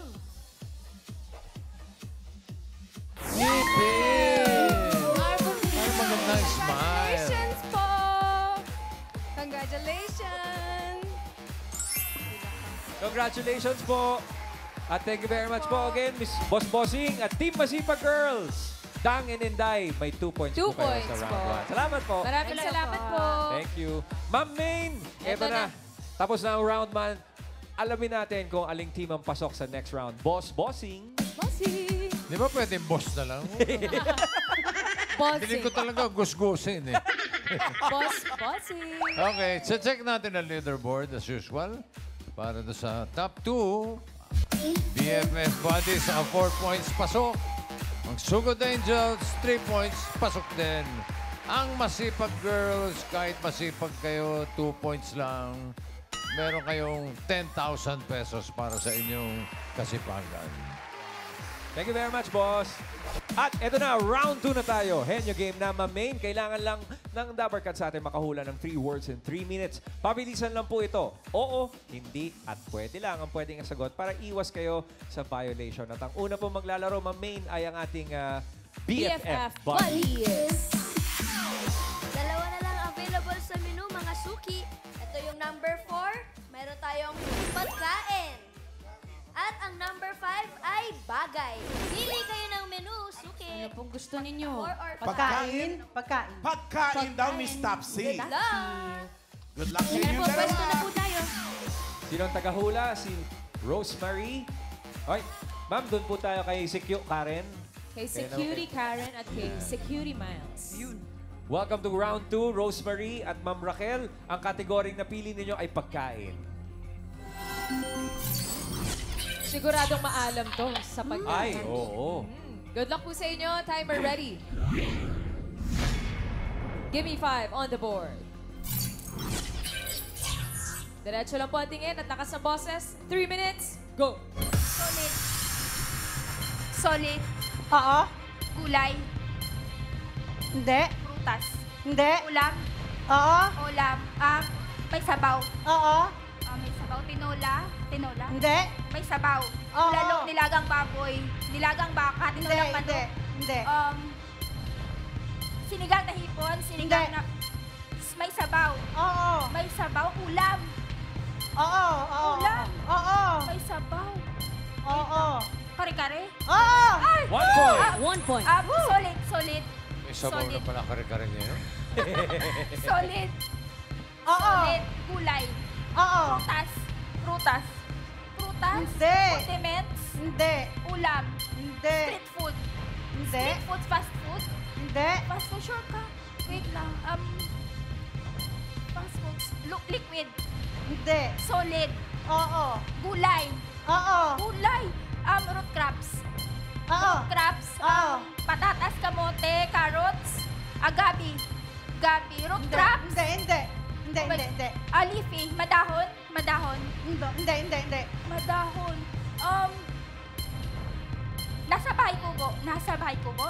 Speaker 6: Ngipin! Parang magandang smile.
Speaker 12: Congratulations po! Congratulations!
Speaker 5: Congratulations po. At thank you very much po again, Miss Boss Bossing at Team Masipag Girls. Dang and Inday, may 2 points
Speaker 4: 2
Speaker 5: po kayo
Speaker 4: points
Speaker 5: sa
Speaker 4: po.
Speaker 5: round 1. Salamat po.
Speaker 4: Maraming salamat po.
Speaker 5: Thank you. Ma'am Main,
Speaker 4: Eto
Speaker 5: eto na.
Speaker 4: na.
Speaker 5: Tapos na ang round 1. Alamin natin kung aling team ang pasok sa next round. Boss Bossing.
Speaker 4: Bossing.
Speaker 6: Di ba pwedeng boss na lang?
Speaker 4: Bossing.
Speaker 6: Hindi ko talaga gusgusin eh.
Speaker 4: Boss Bossing.
Speaker 6: Okay, check natin ang leaderboard as usual. Para doon sa top 2, BFF Buddies, 4 points, pasok. Ang Sugod Angels, 3 points, pasok din. Ang Masipag Girls, kahit masipag kayo, 2 points lang. Meron kayong 10,000 pesos para sa inyong kasipagan.
Speaker 5: Thank you very much, boss. At eto na, round 2 na tayo. Henyo game na main. Kailangan lang ng Dabber Cats sa atin makahula ng 3 words in 3 minutes. Pabilisan lang po ito. Oo, hindi, at pwede lang ang pwedeng sagot para iwas kayo sa violation. At ang una po maglalaro, main ay ang ating BFF Buddy.
Speaker 1: Dalawa na lang available sa menu, mga suki. Ito yung number 4. Meron tayong pagkain. At ang number 5 ay bagay. Pili kayo ng menu, suki.
Speaker 11: Ano pong gusto ninyo?
Speaker 1: 4 or 5.
Speaker 10: Pagkain. Pagkain.
Speaker 7: Pagkain daw, Miss Topsy.
Speaker 1: Good luck!
Speaker 7: Good luck sa
Speaker 11: Ayan
Speaker 7: inyong
Speaker 11: po, pwesto na
Speaker 7: dalawa.
Speaker 11: po tayo.
Speaker 5: Sino ang tagahula? Si Rosemary. Ay, ma'am, doon po tayo kay Karen.
Speaker 4: Kay Security Karen at kay Security Miles.
Speaker 5: Welcome to round 2, Rosemary at Ma'am Raquel. Ang kategoring napili ninyo ay pagkain.
Speaker 4: Siguradong maalam to sa
Speaker 5: Ay,
Speaker 4: pagkain.
Speaker 5: oo.
Speaker 4: Good luck po sa inyo. Timer ready. Give me 5 on the board. Diretso lang po ang tingin at lakas ng boses. 3 minutes, go!
Speaker 9: Solid. Solid.
Speaker 10: Oo.
Speaker 9: Gulay.
Speaker 10: Hindi.
Speaker 9: Prutas.
Speaker 10: Hindi.
Speaker 9: Ulam.
Speaker 10: Oo.
Speaker 9: Ulam. May sabaw.
Speaker 10: Oo.
Speaker 9: May sabaw. Tinola. Tinola.
Speaker 10: Hindi.
Speaker 9: May sabaw.
Speaker 10: Oo.
Speaker 9: Lalo, nilagang baboy. Nilagang baka.
Speaker 10: Hindi.
Speaker 9: Tinolang
Speaker 10: Hindi.
Speaker 9: manok.
Speaker 10: Hindi.
Speaker 9: Sinigang na hipon. Sinigang
Speaker 10: Hindi.
Speaker 9: na... May sabaw.
Speaker 10: Oo.
Speaker 9: May sabaw. Ulam.
Speaker 10: Oo. Oo.
Speaker 9: Ulam.
Speaker 10: Oo.
Speaker 9: May sabaw.
Speaker 10: Oo.
Speaker 9: Kare-kare.
Speaker 10: Oo.
Speaker 9: Ay!
Speaker 5: 1 point.
Speaker 11: 1 point.
Speaker 9: Solid. Solid.
Speaker 6: May sabaw na
Speaker 9: Solid.
Speaker 6: pala kare-kare ngayon.
Speaker 9: Solid.
Speaker 10: Oo.
Speaker 9: Solid. Gulay.
Speaker 10: Oo.
Speaker 9: Prutas. Prutas. Prutas.
Speaker 10: Hindi.
Speaker 9: Condiments.
Speaker 10: Hindi.
Speaker 9: Ulam.
Speaker 10: Hindi.
Speaker 9: Street food.
Speaker 10: Hindi.
Speaker 9: Street food. Fast food.
Speaker 10: Hindi.
Speaker 9: Fast food. Sure ka. Wait lang. Fast foods. Liquid.
Speaker 10: Hindi.
Speaker 9: Solid.
Speaker 10: Oo.
Speaker 9: Gulay.
Speaker 10: Oo.
Speaker 9: Gulay. Root crops.
Speaker 10: Oo.
Speaker 9: Crabs.
Speaker 10: Oo.
Speaker 9: Patatas, kamote, carrots. Gabi. Gabi. Root crops.
Speaker 10: Hindi. Hindi. Hindi. Hindi. Hindi.
Speaker 9: Leafy. Madahon. Madahon.
Speaker 10: Hindi. Hindi. Hindi. Hindi.
Speaker 9: Madahon. Nasa bahay kubo. Nasa bahay kubo.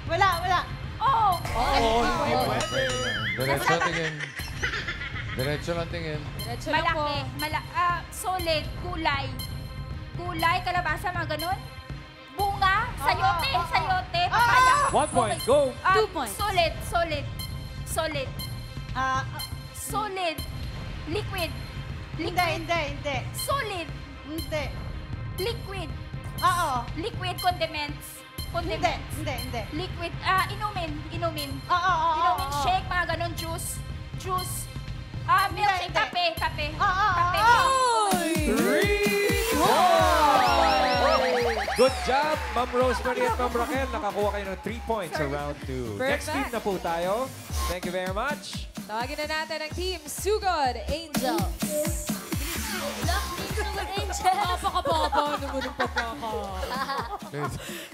Speaker 10: Wala. Wala.
Speaker 9: Oh!
Speaker 6: Diretso tingin. Diretso lang tingin.
Speaker 4: Diretso lang po.
Speaker 9: Malaki. Solid. Gulay. Gulay, kalabasa, mga ganun. Bunga. Sayote. Sayote. Papaya.
Speaker 5: 1 point, go!
Speaker 11: 2 points.
Speaker 9: Solid. Solid. Solid.
Speaker 10: Ah,
Speaker 9: Solid. Liquid.
Speaker 10: hindi.
Speaker 9: Liquid.
Speaker 10: Hindi. Hindi.
Speaker 9: Solid.
Speaker 10: Hindi.
Speaker 9: Liquid.
Speaker 10: Oo.
Speaker 9: Liquid condiments.
Speaker 10: Hindi.
Speaker 9: Condiments.
Speaker 10: Hindi. Hindi.
Speaker 9: Liquid. Inumin. Inumin.
Speaker 10: Oo. Oo.
Speaker 9: Inumin. Shake, mga ganun. Juice. Juice. Milkshake.
Speaker 10: hindi.
Speaker 9: Kape. Kape.
Speaker 10: Oo.
Speaker 9: Kape.
Speaker 10: Oo.
Speaker 5: 3 points! Good job, Ma'am Rosemary at Ma'am Raquel. Nakakuha kayo ng 3 points sa round 2. Next team na po tayo. Thank you very much.
Speaker 4: Tawagin na natin ang team Sugod Angels.
Speaker 1: Good luck, Team Sugod Angels.
Speaker 4: Napakababa naman ng pagkaka.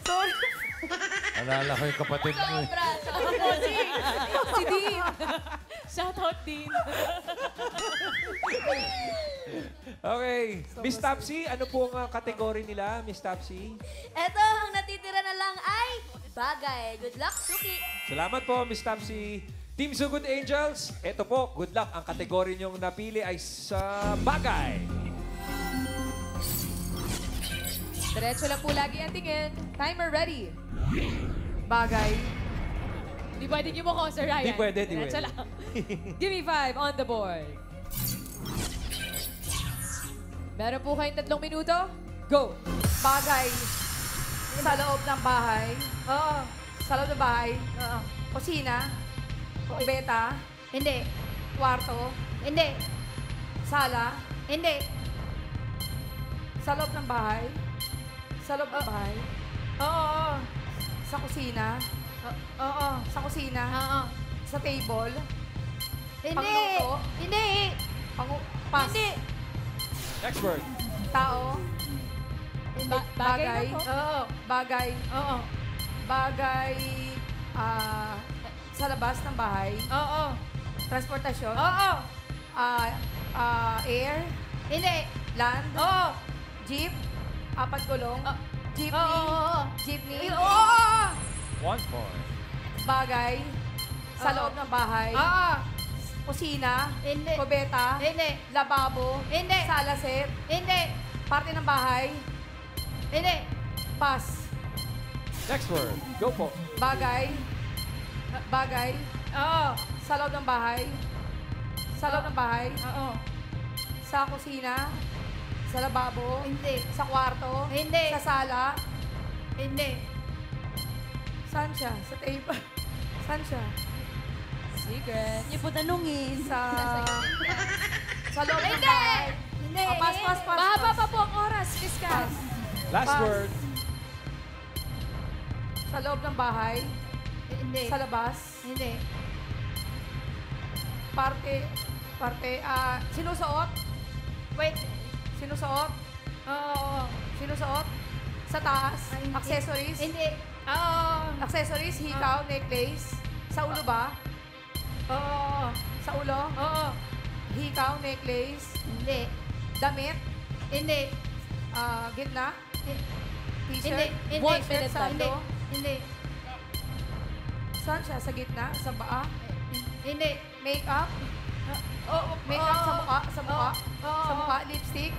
Speaker 10: Sorry.
Speaker 6: Alala ko yung kapatid mo.
Speaker 1: Sobra.
Speaker 4: Si Dean. Shout out, Dean.
Speaker 5: Okay. Miss Topsy, ano po ang kategory nila, Miss Topsy?
Speaker 1: Ito, ang natitira na lang ay bagay. Good luck, Suki.
Speaker 5: Salamat po, Miss Topsy. Team Sugod Angels, ito po, good luck. Ang kategory niyong napili ay sa bagay.
Speaker 4: Diretso lang po lagi ang tingin. Timer ready.
Speaker 8: Bagay.
Speaker 4: Di pwede niyo mo ko, Sir Ryan.
Speaker 5: Di pwede, di
Speaker 4: Diretso
Speaker 5: pwede.
Speaker 4: lang. Give me 5 on the board. Meron po kayong 3 minuto. Go!
Speaker 8: Bagay. Sa loob ng bahay. Oo. Sa loob ng bahay. Oo. Kusina. Kubeta.
Speaker 9: Hindi.
Speaker 8: Kwarto.
Speaker 9: Hindi.
Speaker 8: Sala.
Speaker 9: Hindi.
Speaker 8: Sa loob ng bahay. Sa loob ng bahay. Oo. Sa kusina. Oo. Sa kusina.
Speaker 9: Oo.
Speaker 8: Sa table.
Speaker 11: Hindi.
Speaker 8: Pangluto.
Speaker 11: Hindi.
Speaker 8: Pass.
Speaker 11: Hindi.
Speaker 5: Next word.
Speaker 8: Tao. Bagay.
Speaker 11: Oo.
Speaker 8: Bagay.
Speaker 11: Oo.
Speaker 8: Bagay. Sa labas ng bahay.
Speaker 11: Oo.
Speaker 8: Transportasyon.
Speaker 11: Oo.
Speaker 8: Air.
Speaker 11: Hindi.
Speaker 8: Land.
Speaker 11: Oo.
Speaker 8: Jeep. Apat gulong. Jeepney.
Speaker 11: Oo.
Speaker 8: Jeepney.
Speaker 11: Oo.
Speaker 5: 1 point.
Speaker 8: Bagay. Sa
Speaker 11: Oo.
Speaker 8: loob ng bahay.
Speaker 11: Oo.
Speaker 8: Kusina.
Speaker 11: Hindi.
Speaker 8: Kubeta.
Speaker 11: Hindi.
Speaker 8: Lababo.
Speaker 11: Hindi.
Speaker 8: Sala set.
Speaker 11: Hindi.
Speaker 8: Parte ng bahay.
Speaker 11: Hindi.
Speaker 8: Pass.
Speaker 5: Next word. Go po.
Speaker 8: Bagay. Bagay.
Speaker 11: Oo.
Speaker 8: Sa loob ng bahay. Sa loob ng bahay.
Speaker 11: Oo.
Speaker 8: Sa kusina. Sa lababo.
Speaker 11: Hindi.
Speaker 8: Sa kwarto.
Speaker 11: Hindi.
Speaker 8: Sa sala.
Speaker 11: Hindi.
Speaker 8: Saan siya? Sa table. Saan siya?
Speaker 1: Secret. Hindi po tanungin.
Speaker 8: Sa loob ng
Speaker 11: Hindi.
Speaker 8: bahay.
Speaker 11: Hindi.
Speaker 8: Pass.
Speaker 4: Mahaba pa po ang oras, Miss Kat.
Speaker 5: Last
Speaker 8: Pass.
Speaker 5: word.
Speaker 8: Sa loob ng bahay.
Speaker 11: Hindi.
Speaker 8: Sa labas.
Speaker 11: Hindi.
Speaker 8: Parte. Sinusuot.
Speaker 11: Wait.
Speaker 8: Sinusuot.
Speaker 11: Oo.
Speaker 8: Sinusuot. Sa taas.
Speaker 11: Hindi.
Speaker 8: Accessories.
Speaker 11: Hindi. Oo.
Speaker 8: Accessories, hikaw, necklace. Sa ulo ba?
Speaker 11: Oo.
Speaker 8: Sa ulo?
Speaker 11: Oo.
Speaker 8: Hikaw, necklace.
Speaker 11: Hindi.
Speaker 8: Damit.
Speaker 11: Hindi.
Speaker 8: Gitna.
Speaker 11: Hindi.
Speaker 8: T-shirt.
Speaker 11: Hindi.
Speaker 4: 1 minute
Speaker 8: Sa
Speaker 11: Hindi.
Speaker 8: ulo.
Speaker 11: Hindi.
Speaker 8: Saan siya? Sa gitna? Sa paa?
Speaker 11: Hindi.
Speaker 8: Makeup?
Speaker 11: Oo.
Speaker 8: Makeup sa mukha? Sa mukha?
Speaker 11: Oo.
Speaker 8: Sa mukha? Lipstick?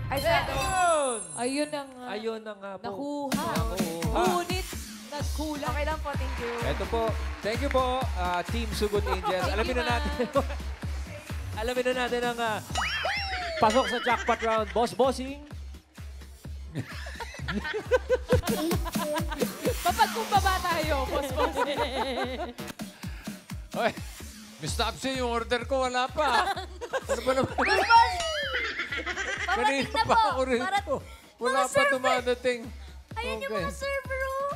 Speaker 8: Eyeshadow?
Speaker 5: Ayun!
Speaker 4: Ayun na nga.
Speaker 5: Ayun na nga po.
Speaker 4: Nakuha.
Speaker 5: Nakuha.
Speaker 4: Ngunit, nagkulang.
Speaker 8: Okay lang po, thank you.
Speaker 5: Ito po. Thank you po, Team Sugot Angels.
Speaker 4: Thank
Speaker 5: Alamin
Speaker 4: you,
Speaker 5: na natin. Alamin na natin ang pasok sa jackpot round. Bossing.
Speaker 4: Mapagkumbaba tayo, boss.
Speaker 6: Oy, Miss Topsy, yung order ko wala pa. Ano ba naman? Kanina
Speaker 1: na
Speaker 6: pa
Speaker 1: po.
Speaker 6: ako rito. Wala pa dumadating.
Speaker 1: Ayun yung mga server, oh.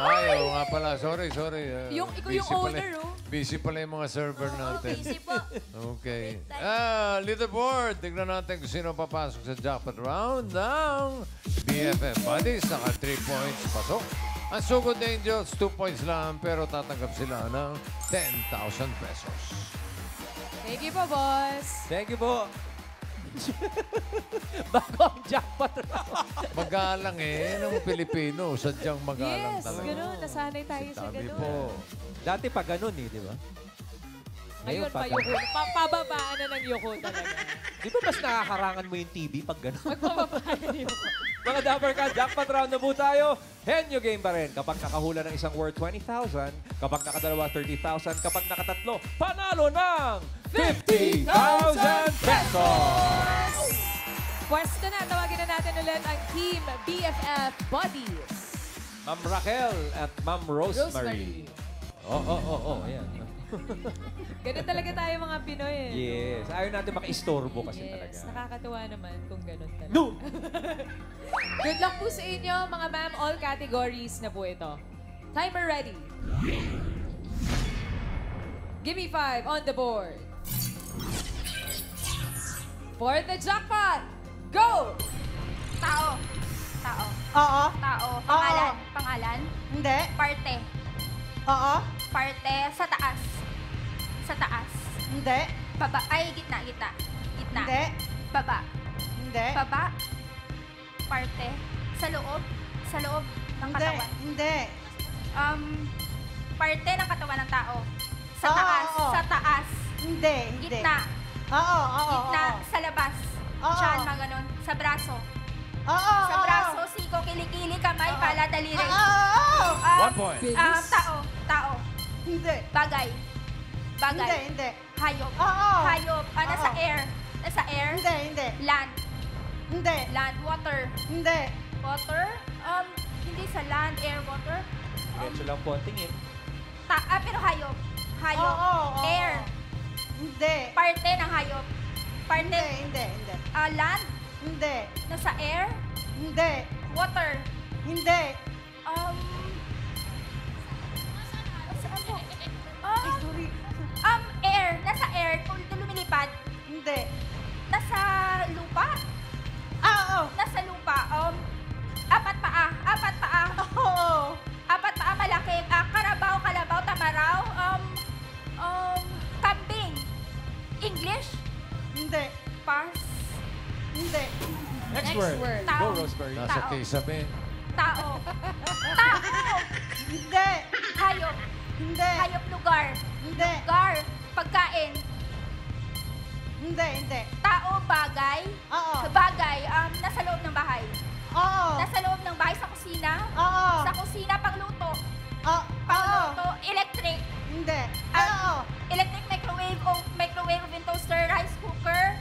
Speaker 6: Ay, oo nga pala. Sorry.
Speaker 4: Ikaw yung
Speaker 6: Busy pala-
Speaker 4: owner, oh.
Speaker 6: Busy pala yung mga server natin.
Speaker 1: Busy po.
Speaker 6: Okay. Leaderboard. Tignan natin kung sino papasok sa jackpot round ng BFF Buddies. Saka 3 points pasok. Ang Sugod Angels, 2 points lang, pero tatanggap sila ng 10,000 pesos.
Speaker 4: Thank you po, boss.
Speaker 5: Thank you po. Bago ang jackpot round.
Speaker 6: Magalang ng Pilipino. Sadyang magalang
Speaker 4: Yes,
Speaker 6: talaga.
Speaker 4: ganun. Nasanay tayo sa
Speaker 6: Sabi
Speaker 4: ganun.
Speaker 6: po.
Speaker 5: Dati pa ganun di ba?
Speaker 4: Ngayon pa
Speaker 5: ganun.
Speaker 4: yuko. Pababaan na ng yuko talaga.
Speaker 5: Di ba mas nakakarangan mo yung TV pag ganun?
Speaker 4: Magpababaan ng yuko.
Speaker 5: Mga Dapper Cats, jackpot round na po tayo. Henyo game pa rin. Kapag nakahula ng isang word, 20,000. Kapag nakadalawa, 30,000. Kapag nakatatlo, panalo ng 50,000 pesos!
Speaker 4: Pwesto na, tawagin na natin ulit ang Team BFF Buddies.
Speaker 5: Ma'am Raquel at Ma'am Rosemary. Oo. Ayan.
Speaker 4: Ganun talaga tayo mga Pinoy eh.
Speaker 5: Yes. Ayaw natin maka-istorbo kasi
Speaker 4: Yes,
Speaker 5: talaga.
Speaker 4: nakakatuwa naman kung ganun talaga.
Speaker 5: No!
Speaker 4: Good luck po sa inyo, mga ma'am. All categories na po ito. Timer ready. Give me 5 on the board. For the jackpot, go!
Speaker 11: Tao. Tao.
Speaker 10: Oo.
Speaker 11: Tao. Pangalan. Pangalan.
Speaker 10: Hindi.
Speaker 11: Parte.
Speaker 10: Oo.
Speaker 11: Parte. Sa taas. Sa taas.
Speaker 10: Hindi.
Speaker 11: Baba. Ay, gitna. Gitna. Gitna.
Speaker 10: Hindi.
Speaker 11: Baba.
Speaker 10: Hindi.
Speaker 11: Baba. Parte. Sa loob. Sa loob ng
Speaker 10: Hindi.
Speaker 11: katawan.
Speaker 10: Hindi.
Speaker 11: Parte ng katawan ng tao. Sa
Speaker 10: Oo,
Speaker 11: taas.
Speaker 10: oo.
Speaker 11: Sa taas.
Speaker 10: Hindi. Hindi.
Speaker 11: Gitna.
Speaker 10: Oo.
Speaker 11: Gitna. Sa labas.
Speaker 10: Oo.
Speaker 11: Tiyan, mga ganun. Sa braso.
Speaker 10: Oo.
Speaker 11: Sa braso, siko, kilikili, kamay, pala, daliri.
Speaker 10: Oo.
Speaker 5: 1 point.
Speaker 11: Tao. Tao.
Speaker 10: Hindi.
Speaker 11: Bagay. Bagay.
Speaker 10: Hindi. Hindi.
Speaker 11: Hayop.
Speaker 10: Oo.
Speaker 11: Hayop. Nasa
Speaker 10: Oo.
Speaker 11: air. Nasa air.
Speaker 10: Hindi. Hindi.
Speaker 11: Land.
Speaker 10: Hindi.
Speaker 11: Land. Water.
Speaker 10: Hindi.
Speaker 11: Water. Hindi sa land, air, water.
Speaker 5: Diretso lang po ang tingin.
Speaker 11: Pero hayop. Hayop.
Speaker 10: Oo, oo.
Speaker 11: Air.
Speaker 10: Hindi.
Speaker 11: Parte ng hayop. Parte.
Speaker 10: Hindi. Hindi. Hindi.
Speaker 11: Land.
Speaker 10: Hindi.
Speaker 11: Nasa air.
Speaker 10: Hindi.
Speaker 11: Water.
Speaker 10: Hindi.
Speaker 11: Saan po?
Speaker 10: Sorry.
Speaker 13: lumilipad.
Speaker 10: Hindi.
Speaker 13: Nasa lupa.
Speaker 10: Oo.
Speaker 13: Nasa lupa. Apat paa. Apat paa.
Speaker 10: Oo.
Speaker 13: Apat paa malaki. Karabaw, kalabaw, tamaraw. Kambing. English?
Speaker 10: Hindi.
Speaker 13: Pass.
Speaker 10: Hindi.
Speaker 5: Next word.
Speaker 13: Tao.
Speaker 5: Go, Rosemary.
Speaker 6: Nasa
Speaker 13: Tao.
Speaker 6: Kisabe.
Speaker 13: Tao. Tao.
Speaker 10: Hindi.
Speaker 13: Hayop.
Speaker 10: Hindi.
Speaker 13: Hayop lugar.
Speaker 10: Hindi.
Speaker 13: Lugar. Pagkain.
Speaker 10: Hindi. Hindi.
Speaker 13: Tao, bagay.
Speaker 10: Oo.
Speaker 13: Bagay. Nasa loob ng bahay.
Speaker 10: Oo.
Speaker 13: Nasa loob ng bahay sa kusina.
Speaker 10: Oo.
Speaker 13: Sa kusina, pangluto.
Speaker 10: Oo.
Speaker 13: Pangluto. Electric.
Speaker 10: Hindi.
Speaker 13: Oo. Electric microwave o microwave oven toaster, rice cooker.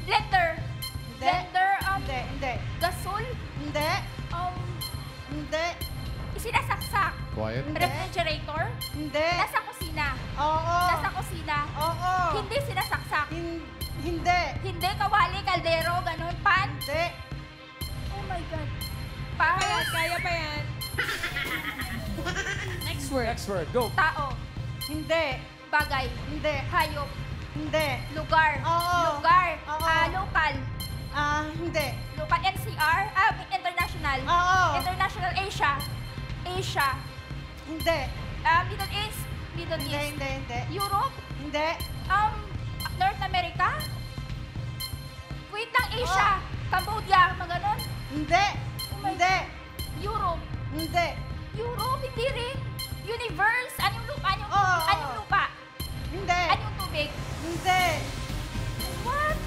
Speaker 13: Blender.
Speaker 10: Hindi.
Speaker 13: Blender.
Speaker 10: Hindi. Hindi.
Speaker 13: Gasol.
Speaker 10: Hindi. Hindi.
Speaker 13: Isinasaksak.
Speaker 6: Quiet.
Speaker 13: Refrigerator.
Speaker 10: Hindi.
Speaker 13: Nasa kusina.
Speaker 10: Oo.
Speaker 13: Nasa kusina.
Speaker 10: Oo.
Speaker 13: Hindi sinasaksak.
Speaker 10: Hindi.
Speaker 13: Hindi kawali, kaldero, ganun, pan.
Speaker 10: Hindi.
Speaker 13: Oh my God. Pan.
Speaker 4: Kaya pa yan. Next word.
Speaker 5: Next word. Go.
Speaker 13: Tao.
Speaker 10: Hindi.
Speaker 13: Bagay.
Speaker 10: Hindi.
Speaker 13: Hayop.
Speaker 10: Hindi.
Speaker 13: Lugar.
Speaker 10: Oo.
Speaker 13: Lugar.
Speaker 10: Oo.
Speaker 13: Local.
Speaker 10: Hindi.
Speaker 13: Local. NCR. International.
Speaker 10: Oo.
Speaker 13: International Asia. Asia.
Speaker 10: Hindi.
Speaker 13: Middle East. Middle
Speaker 10: Hindi.
Speaker 13: East.
Speaker 10: Hindi. Hindi.
Speaker 13: Europe.
Speaker 10: Hindi.
Speaker 13: North America. Wait lang, Asia. Cambodia. Mga ganon.
Speaker 10: Hindi. Hindi.
Speaker 13: Europe.
Speaker 10: Hindi.
Speaker 13: Europe. Hindi rin. Universe. Anong lupa? Anong,
Speaker 10: Oo.
Speaker 13: anong lupa?
Speaker 10: Hindi.
Speaker 13: Anong tubig?
Speaker 10: Hindi.
Speaker 13: What?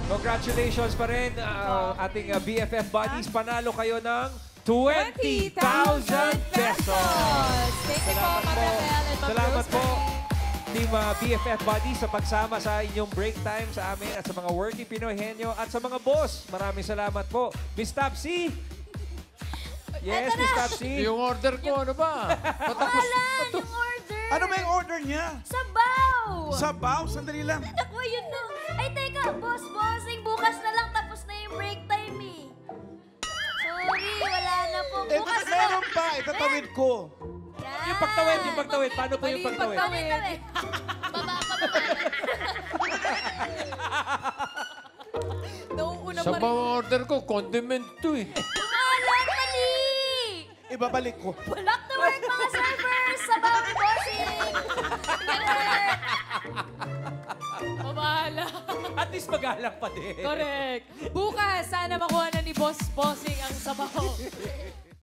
Speaker 5: Congratulations pa rin ating BFF buddies. Panalo kayo ng 20,000 pesos.
Speaker 4: Thank you po, Ma'am Raquel and Ma'am
Speaker 5: Salamat po,
Speaker 4: Rosemary.
Speaker 5: Team BFF buddies, sa pagsama sa inyong break time sa amin at sa mga working Pinoy Henyo at sa mga boss. Maraming salamat po. Miss Topsy! Yes, Miss Topsy.
Speaker 6: Yung order ko, ano ba? Patapos.
Speaker 1: Walan, yung order.
Speaker 7: Ano ba yung order niya?
Speaker 1: Sabaw!
Speaker 7: Sabaw? Sandali lang.
Speaker 1: Naku, yun no. Ay, teka, bossing, bukas na lang tapos na yung break time eh. Sorry, wala na po. Bukas na.
Speaker 7: Meron pa. Itatawid ko.
Speaker 1: Yan.
Speaker 5: Yung pagtawid. Paano po yung pagtawid?
Speaker 1: Tawid.
Speaker 9: Baba.
Speaker 4: Nauuna
Speaker 6: Sa
Speaker 4: pa rin.
Speaker 6: mga order ko, condiment to eh.
Speaker 1: Walan, mali!
Speaker 7: Ibabalik ko.
Speaker 1: Back to work, mga servers! Sabaw, bossing!
Speaker 4: Mabahala.
Speaker 5: At least magalang pa din.
Speaker 4: Correct. Bukas, sana makuha na ni Boss Bossing ang sabaw.